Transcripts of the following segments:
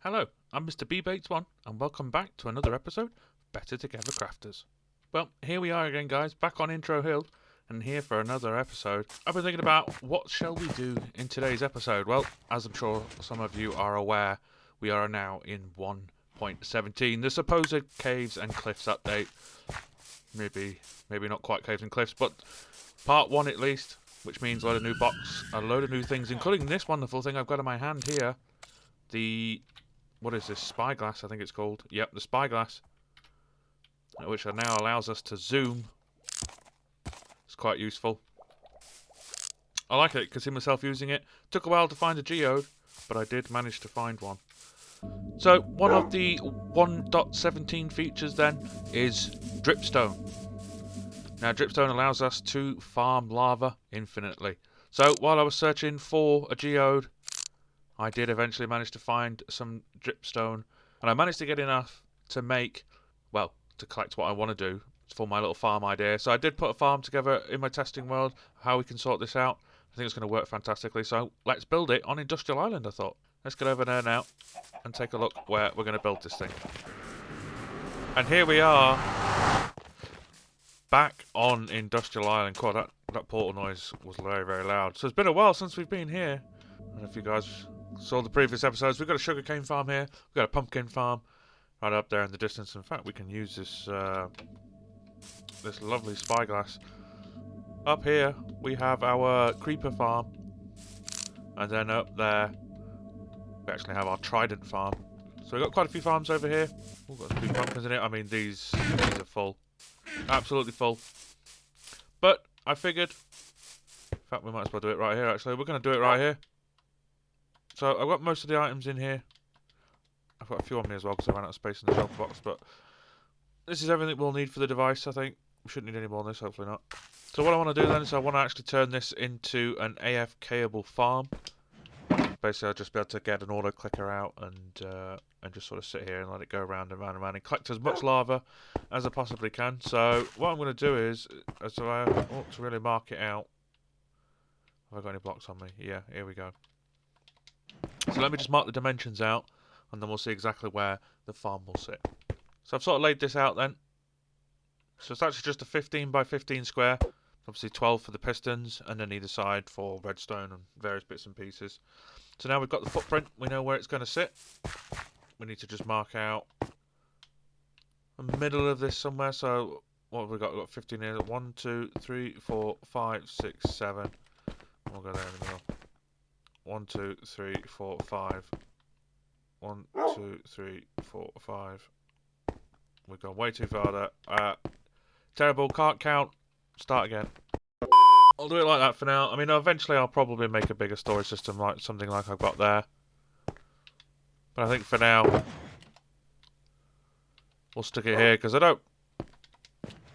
Hello, I'm Mr. EP21 and welcome back to another episode of Better Together Crafters. Well, here we are again guys, back on Intro Hill and here for another episode. I've been thinking about what shall we do in today's episode. Well, as I'm sure some of you are aware, we are now in 1.17, the supposed caves and cliffs update. Maybe not quite caves and cliffs, but part 1 at least, which means a load of new box, a load of new things, including this wonderful thing I've got in my hand here. What is this? Spyglass, I think it's called. Yep, the Spyglass. Which now allows us to zoom. It's quite useful. I like it, could see myself using it. Took a while to find a geode, but I did manage to find one. So, one of the 1.17 features then is dripstone. Now, dripstone allows us to farm lava infinitely. So, while I was searching for a geode, I did eventually manage to find some dripstone, and I managed to get enough to make, well, to collect what I want to do for my little farm idea. So I did put a farm together in my testing world, how we can sort this out. I think it's going to work fantastically, so let's build it on Industrial Island, I thought. Let's get over there now and take a look where we're going to build this thing. And here we are, back on Industrial Island. God, that portal noise was very, very loud. So it's been a while since we've been here. I don't know if you guys saw the previous episodes. We've got a sugarcane farm here. We've got a pumpkin farm right up there in the distance. In fact, we can use this this lovely spyglass. Up here, we have our creeper farm. And then up there, we actually have our trident farm. So we've got quite a few farms over here. We've got a few pumpkins in it. I mean, these are full. Absolutely full. But I figured, in fact, we might as well do it right here, actually. We're going to do it right here. So I've got most of the items in here. I've got a few on me as well because I ran out of space in the shelf box. But this is everything we'll need for the device, I think. We shouldn't need any more than this, hopefully not. So what I want to do then is I want to actually turn this into an AFK-able farm. Basically, I'll just be able to get an auto clicker out and just sort of sit here and let it go around and round and round and collect as much lava as I possibly can. So what I'm going to do is, so I ought to really mark it out. Have I got any blocks on me? Yeah, here we go. So let me just mark the dimensions out, and then we'll see exactly where the farm will sit. So I've sort of laid this out then. So it's actually just a 15 by 15 square. Obviously 12 for the pistons, and then either side for redstone and various bits and pieces. So now we've got the footprint, we know where it's going to sit. We need to just mark out the middle of this somewhere. So what have we got? We've got 15 here. 1, 2, 3, 4, 5, 6, 7. We'll go there in the middle. 1, 2, 3, 4, 5. 1, 2, 3, 4, 5. We've gone way too far there. Terrible, can't count. Start again. I'll do it like that for now. I mean, eventually I'll probably make a bigger storage system, like something like I've got there. But I think for now, we'll stick it here, because I don't...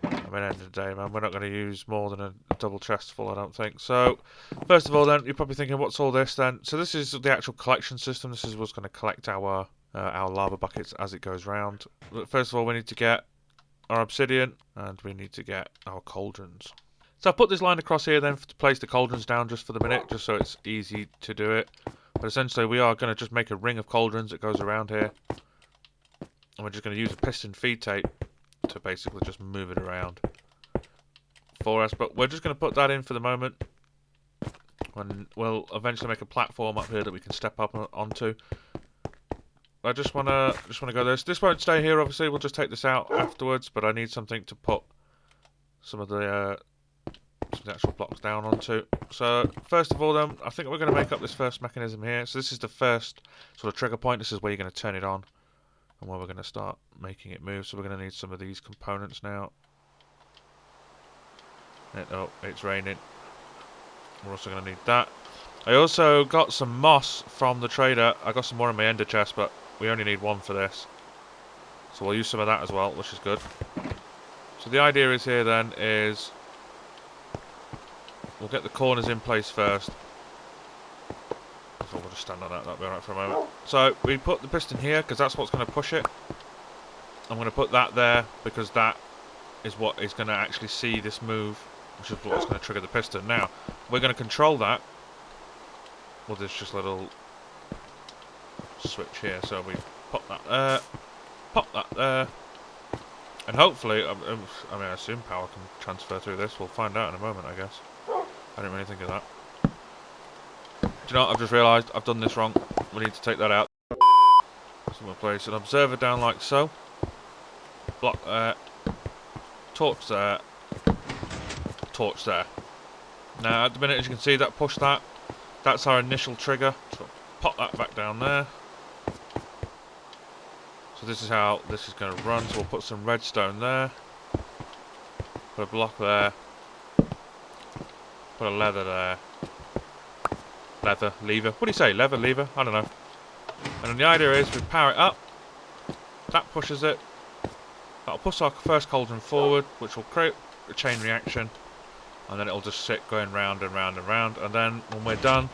I mean, at the end of the day, man, we're not going to use more than a double chest full, I don't think. So, first of all then, you're probably thinking, what's all this then? So this is the actual collection system. This is what's going to collect our lava buckets as it goes round. First of all, we need to get our obsidian, and we need to get our cauldrons. So I've put this line across here then to place the cauldrons down just for the minute, just so it's easy to do it. But essentially we are going to just make a ring of cauldrons that goes around here. And we're just going to use a piston feed tape to basically just move it around for us. But we're just going to put that in for the moment. And we'll eventually make a platform up here that we can step up onto. I just want to go this. This won't stay here, obviously. We'll just take this out afterwards. But I need something to put some of the actual blocks down onto. So first of all then, I think we're going to make up this first mechanism here. So this is the first sort of trigger point. This is where you're going to turn it on and where we're going to start making it move. So we're going to need some of these components now. Oh, it's raining. We're also going to need that. I also got some moss from the trader. I got some more in my ender chest, but we only need one for this. So we'll use some of that as well, which is good. So the idea is here then is we'll get the corners in place first. So we'll just stand on that, that'll be alright for a moment. So we put the piston here because that's what's going to push it. I'm going to put that there because that is what is going to actually see this move, which is what's going to trigger the piston. Now, we're going to control that with this just little switch here. So we pop that there, pop that there, and hopefully, I mean, I assume power can transfer through this. We'll find out in a moment, I guess. I didn't really think of that. Do you know what? I've just realised I've done this wrong. We need to take that out. So we'll place an observer down like so. Block there. Torch there. Torch there. Now, at the minute, as you can see, that pushed that. That's our initial trigger. So pop that back down there. So this is how this is going to run. So we'll put some redstone there. Put a block there. Put a leather there. Lever. What do you say? Lever? I don't know. And then the idea is we power it up. That pushes it. That'll push our first cauldron forward, which will create a chain reaction. And then it'll just sit going round and round and round. And then when we're done,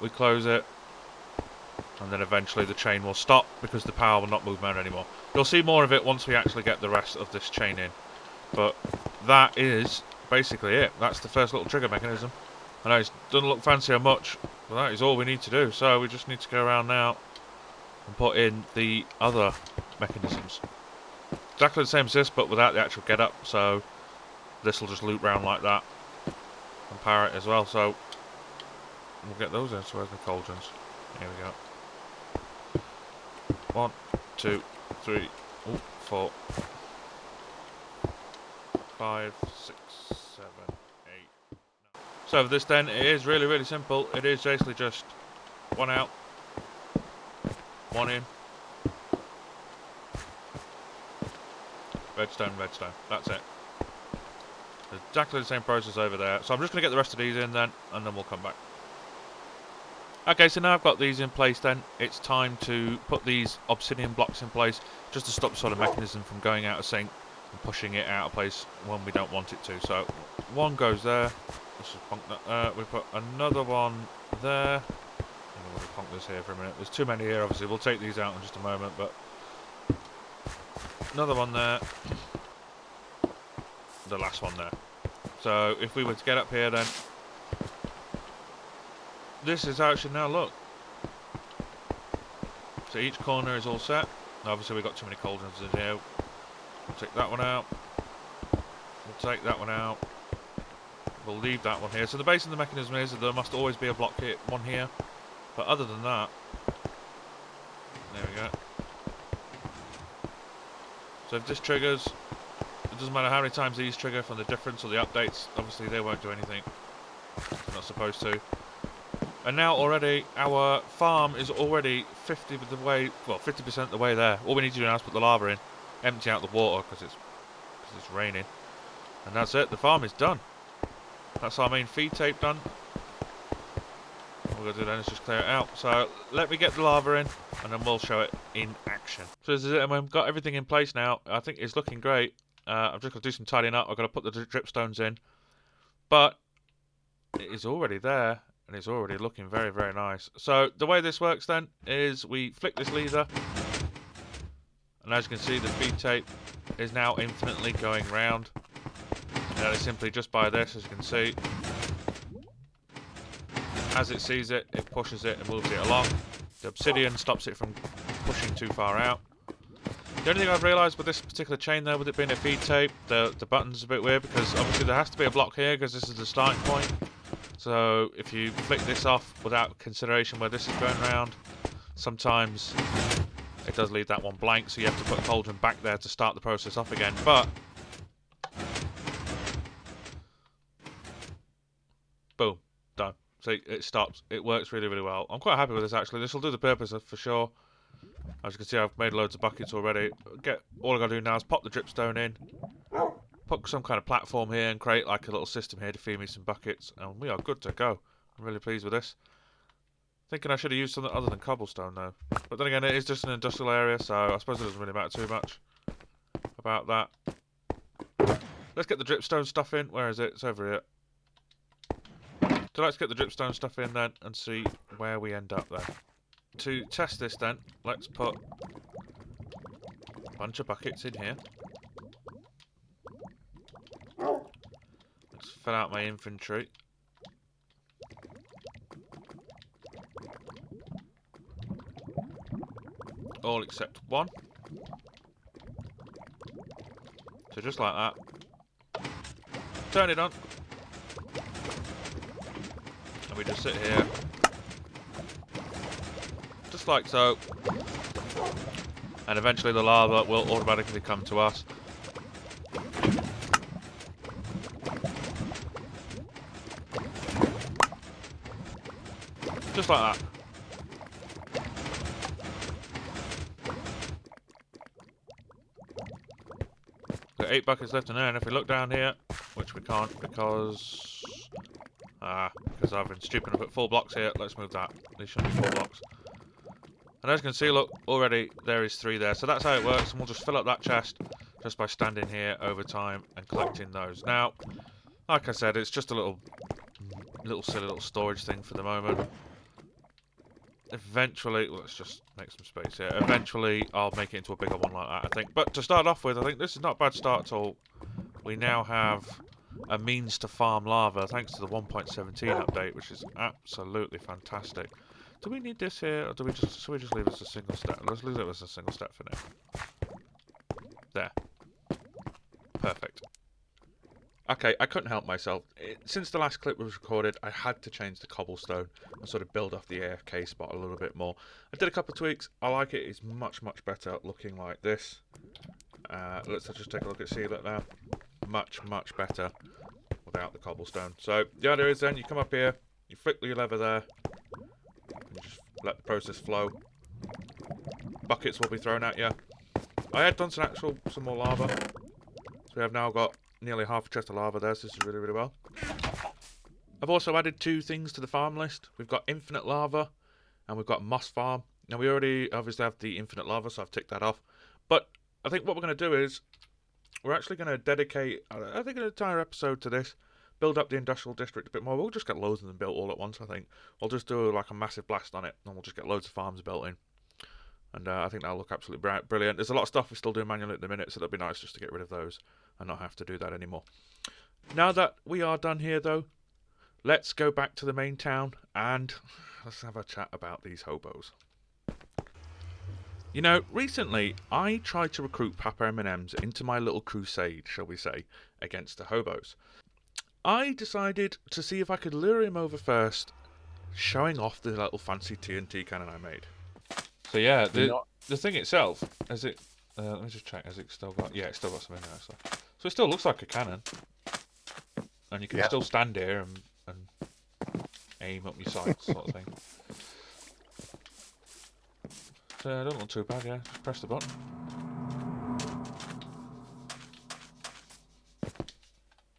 we close it. And then eventually the chain will stop because the power will not move around anymore. You'll see more of it once we actually get the rest of this chain in. But that is basically it. That's the first little trigger mechanism. I know it doesn't look fancy or much, but that is all we need to do. So we just need to go around now and put in the other mechanisms. Exactly the same as this, but without the actual get up. So this will just loop round like that and power it as well. So we'll get those in. So where's the cauldrons? Here we go. 1, 2, 3, 4, 5, 6, 7, 8. So for this then, it is really, really simple. It is basically just one out, one in. Redstone. That's it. Exactly the same process over there. So I'm just going to get the rest of these in then, and then we'll come back. Okay, so now I've got these in place then, it's time to put these obsidian blocks in place, just to stop the sort of mechanism from going out of sync and pushing it out of place when we don't want it to. So one goes there. Let's just punk that. We put another one there. I'm going to punk this here for a minute. There's too many here, obviously. We'll take these out in just a moment, but another one there. The last one there. So if we were to get up here then, this is how it should now look. So each corner is all set. Obviously we've got too many cauldrons in here. We'll take that one out. We'll take that one out. We'll leave that one here. So the base of the mechanism is that there must always be a block here, one here. But other than that, there we go. So if this triggers, it doesn't matter how many times these trigger from the difference or the updates, obviously they won't do anything. They're not supposed to. And now already our farm is already 50% the way there. All we need to do now is put the lava in, empty out the water because it's raining, and that's it. The farm is done. That's our main feed tape done. What we're going to do then is just clear it out. So let me get the lava in, and then we'll show it in action. So this is it, and we've got everything in place now. I think it's looking great. I've just got to do some tidying up. I've got to put the dripstones in, but it is already there. And it's already looking very, very nice. So the way this works then is we flick this lever, and as you can see the feed tape is now infinitely going round. And that is simply just by this, as you can see. As it sees it, it pushes it and moves it along. The obsidian stops it from pushing too far out. The only thing I've realised with this particular chain though, with it being a feed tape, the button's a bit weird because obviously there has to be a block here because this is the starting point. So if you flick this off without consideration where this is going around, sometimes it does leave that one blank, so you have to put a cauldron back there to start the process off again. But boom, done. See, it stops. It works really, really well. I'm quite happy with this actually. This will do the purpose for sure. As you can see, I've made loads of buckets already. All I got to do now is pop the dripstone in, put some kind of platform here and create like a little system here to feed me some buckets, and we are good to go. I'm really pleased with this. Thinking I should have used something other than cobblestone though. But then again, it is just an industrial area, so I suppose it doesn't really matter too much about that. Let's get the dripstone stuff in. Where is it? It's over here. So let's get the dripstone stuff in then and see where we end up then. To test this then, let's put a bunch of buckets in here. Let's fill out my inventory. all except one. So just like that. Turn it on. And we just sit here. Just like so. And eventually the lava will automatically come to us. Just like that. Got 8 buckets left in there, and if we look down here, which we can't because I've been stupid and put 4 blocks here. Let's move that. These should be 4 blocks. And as you can see, look, already there is 3 there. So that's how it works, and we'll just fill up that chest just by standing here over time and collecting those. Now, like I said, it's just a little silly little storage thing for the moment. Eventually, let's just make some space here. Eventually, I'll make it into a bigger one like that, I think. But to start off with, I think this is not a bad start at all. We now have a means to farm lava thanks to the 1.17 update, which is absolutely fantastic. Do we need this here, or should we just leave it as a single step? Let's leave it as a single step for now. There. Perfect. Okay, I couldn't help myself. Since the last clip was recorded, I had to change the cobblestone and sort of build off the AFK spot a little bit more. I did a couple of tweaks. I like it. It's much, much better looking like this. Let's just take a look at Sealet now. Much, much better without the cobblestone. So the idea is then you come up here, you flick your lever there, and you just let the process flow. Buckets will be thrown at you. I had done some more lava. So we have now got nearly half a chest of lava there, so this is really, really well. I've also added 2 things to the farm list. We've got infinite lava, and we've got moss farm. Now, we already obviously have the infinite lava, so I've ticked that off. But I think what we're going to do is, we're actually going to dedicate, I think, an entire episode to this. Build up the industrial district a bit more. We'll just get loads of them built all at once, I think. We'll just do like a massive blast on it, and we'll just get loads of farms built in. And I think that'll look absolutely brilliant. There's a lot of stuff we're still doing manually at the minute, so that'd be nice just to get rid of those and not have to do that anymore. Now that we are done here, though, let's go back to the main town and let's have a chat about these hobos. You know, recently I tried to recruit Papa M&Ms into my little crusade, shall we say, against the hobos. I decided to see if I could lure him over first, showing off the little fancy TNT cannon I made. So yeah, the thing itself, let me just check, has it still got, yeah, it's still got some in there, so it still looks like a cannon. And you can still stand here and aim up your sights, sort of thing. So it doesn't look too bad, yeah, just press the button.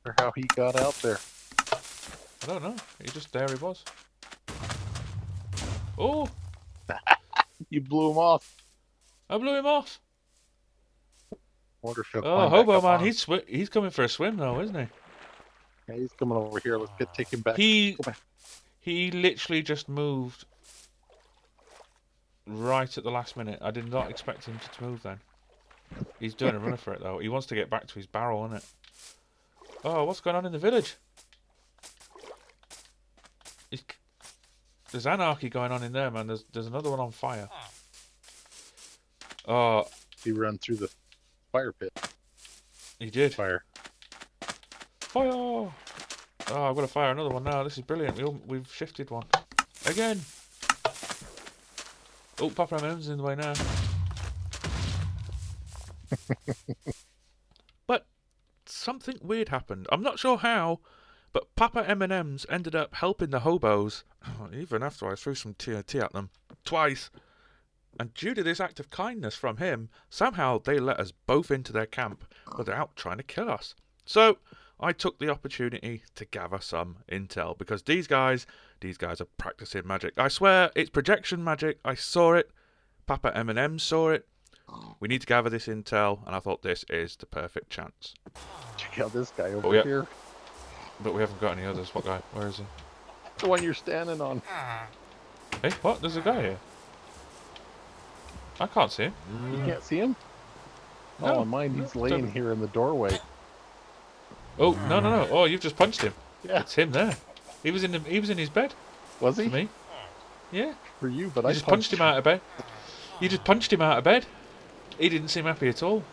Or how he got out there. I don't know, there he was. Oh! You blew him off. I blew him off. Wonder if he'll Oh, hobo man, he's coming for a swim though, isn't he? Yeah, he's coming over here. Let's take him back. He literally just moved right at the last minute. I did not expect him to move then. He's doing a runner for it though. He wants to get back to his barrel, isn't it? Oh, what's going on in the village? There's anarchy going on in there, man. There's another one on fire. Oh, He ran through the fire pit. he did. Fire. Fire! Oh, I've got to fire another one now. This is brilliant. We've shifted one again. Oh, Papa M&M's in the way now. But something weird happened. I'm not sure how, but Papa M&M's ended up helping the hobos, even after I threw some TNT at them twice. And due to this act of kindness from him, somehow they let us both into their camp without trying to kill us. So I took the opportunity to gather some intel, because these guys are practicing magic. I swear, it's projection magic. I saw it. Papa M&M saw it. We need to gather this intel, and I thought this is the perfect chance. Check out this guy over here. But we haven't got any others. What guy? Where is he? The one you're standing on. Hey, what? There's a guy here. I can't see him. You can't see him? No. Oh, on mine, he's laying here in the doorway. Oh, no. Oh, you've just punched him. Yeah. It's him there. He was in his bed. Was he? For me. Yeah. For you, but I just punched him out of bed. You just punched him out of bed. He didn't seem happy at all.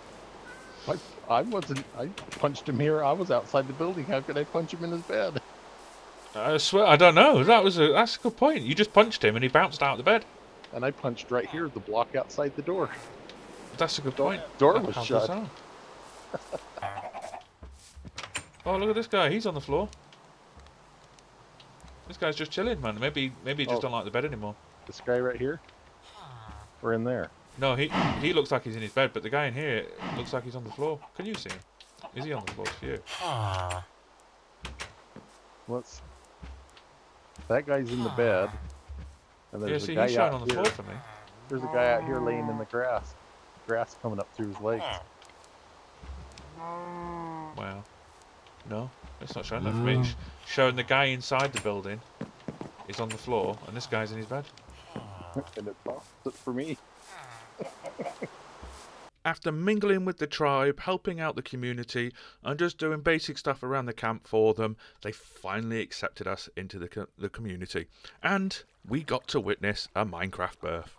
I wasn't. I punched him here. I was outside the building. How could I punch him in his bed? I swear, I don't know. That's a good point. You just punched him and he bounced out of the bed. And I punched right here, the block outside the door. That's a good point. Door was How shut. bizarre. Oh, look at this guy. He's on the floor. This guy's just chilling, man. Maybe he just don't like the bed anymore. This guy right here? We're in there. No, he looks like he's in his bed, but the guy in here looks like he's on the floor. Can you see him? Is he on the floor to you? That guy's in the bed. And there's Yeah, see, a guy he's showing out on the here. floor for me. There's a guy out here laying in the grass. Grass coming up through his legs. Wow. No, it's not showing that for me. It's showing the guy inside the building is on the floor, and this guy's in his bed. And it pops it for me. After mingling with the tribe, helping out the community, and just doing basic stuff around the camp for them, they finally accepted us into the community. And we got to witness a Minecraft birth.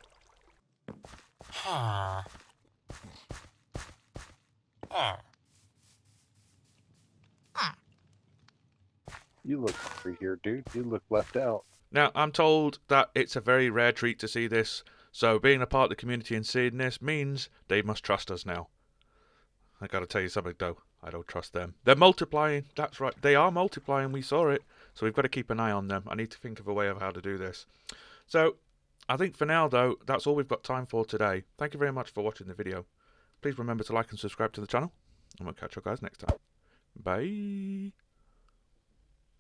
You look free here, dude. You look left out. Now, I'm told that it's a very rare treat to see this, so being a part of the community and seeing this means they must trust us now. I gotta tell you something though, I don't trust them. They're multiplying, that's right, they are multiplying, we saw it, so we've got to keep an eye on them. I need to think of a way of how to do this. So, I think for now though, that's all we've got time for today. Thank you very much for watching the video. Please remember to like and subscribe to the channel, and we'll catch you guys next time. Bye!